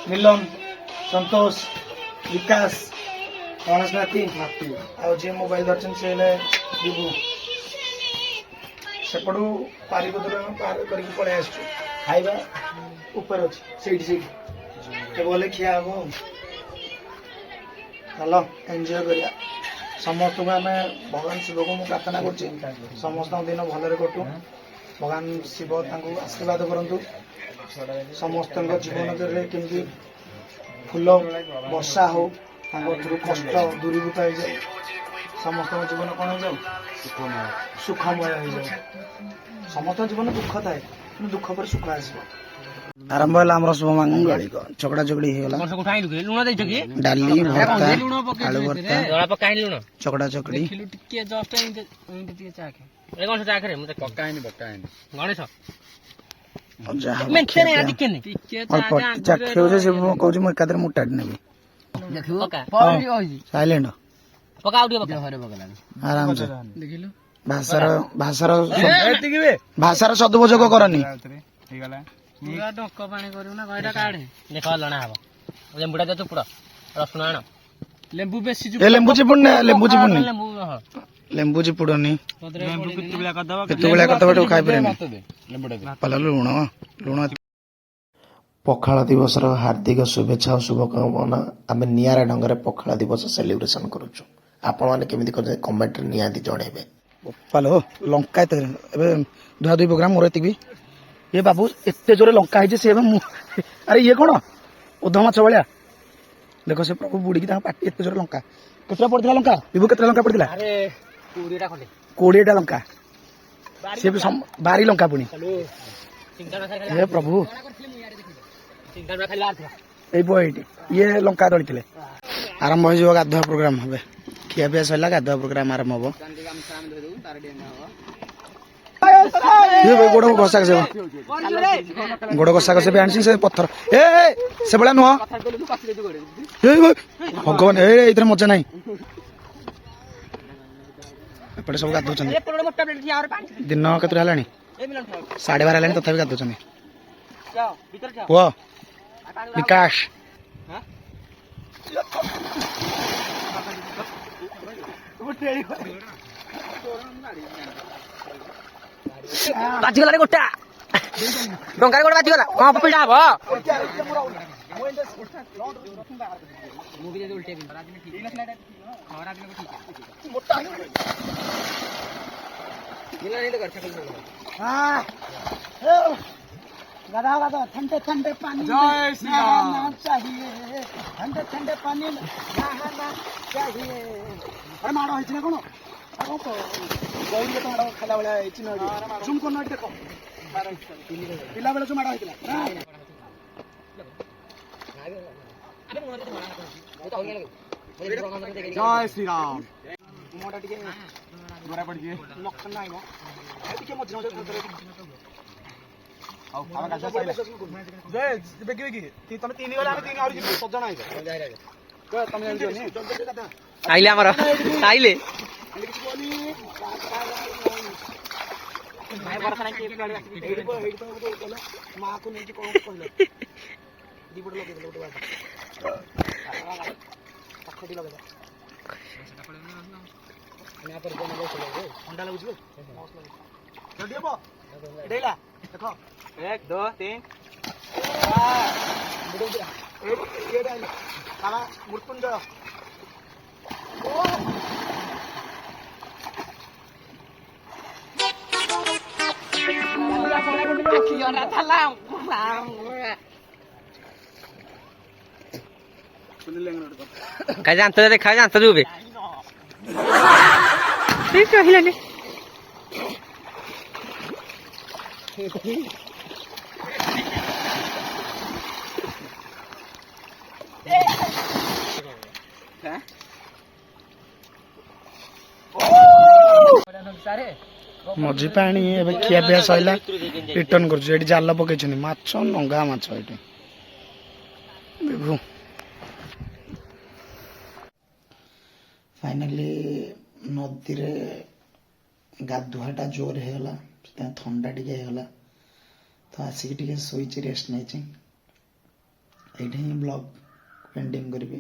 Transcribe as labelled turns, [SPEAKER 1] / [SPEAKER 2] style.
[SPEAKER 1] मिलन संतोष विकास गणेश नाती जी मोबाइल धरछन से विभु सेपटू पारिपदर पार करके पलि आस खाଇବା ऊपर अच्छे से गले खिया हम चल एंजॉय करिया समस्त को आम भगवान शिव को मुझे प्रार्थना कर समस्त दिन भलरे कटू भगवान शिव आशीर्वाद करंतु समस्त जीवन केमती फूल वर्षा हो कष्ट दूरीभूत हो जाए समस्त जीवन कौन हो जाए सुखमय हो जाए समस्त जीवन दुख थाए दुख पर सुख आस आरंभ है शुभ मंगल चकड़ा चकड़ी डाली आलू भर्ता चकड़ा चकड़ी एकादर मुटाड़ी नेबी साइलेंट आराम से भाषार सदुपयोग करनी लेंबू चिपुड़नी लेंबू चिपुड़नी खाई लुण लुण पखाल दिवस हार्दिक शुभेच्छा और शुभकामना आम निरा ढंग से पखाल दिवस सेलिब्रेशन करुचु आपण मैंने केमी कर कमेंट निहाती जनइबे पालो लंका धुआ धुई प्रोग्राम मोर एति ये बाबू एत जोरे लंका है से अरे ये कौन ओध माछ भाया देख से प्रभु बुड़ी पार्टी एत जोरे लंका केतटा पड़ता लंका विभु केतटा लंका पड़ता 20टा लंका सी बारी लंका पुणी हे प्रभु ये लंका दड़ी आरंभ हो गाधुआ प्रोग्राम हे खिया पिया सरला गाधुआ प्रोग्राम आरंभ हम गोड़ घसा घसे गोड़ घसा घसे भी आनी से पत्थर ए से भाया नुह भगवान ये मजा ना एपटे सब गाधुन दिन केतटा है 12:30 है तथा गाधुन पुआ विकास बाजीगला गोटा डंका गोटे बाजीगला हाँ पिटा हम गदा गदा ठंडे ठंडे पानी नहाना चाहिए ठंडे ठंडे पानी नहाना चाहिए अरे माड़ होइछ ना कोन गौरी के माड़ खाला वाला होइछ ना जुम कोन देखो पिला बेला जो माड़ होइतला जय श्री राम मोटा टिके गोरा पड़ जे लक्षण नाही मो टिके मझ न आइले आइले देखो 1 2 3 मृत्युंजय काय जानतो रे काय जानतो तू बे ठीक कहिला ने मझी पानी खिया पिया सरला रिटर्न कर जाल पकई माछ नंगा माछ ये फाइनाली नदी रे गाधुआटा जोर है थंड ଥଣ୍ଡା ଟିକେ ହେଇଗଲା ତ ଆସିକି ଟିକେ ଶୋଇଛି ରେଷ୍ଟ ନେଇଛି। ଏଇଠି ହିଁ ବ୍ଲଗ୍ ଏଣ୍ଡିଂ କରିବି।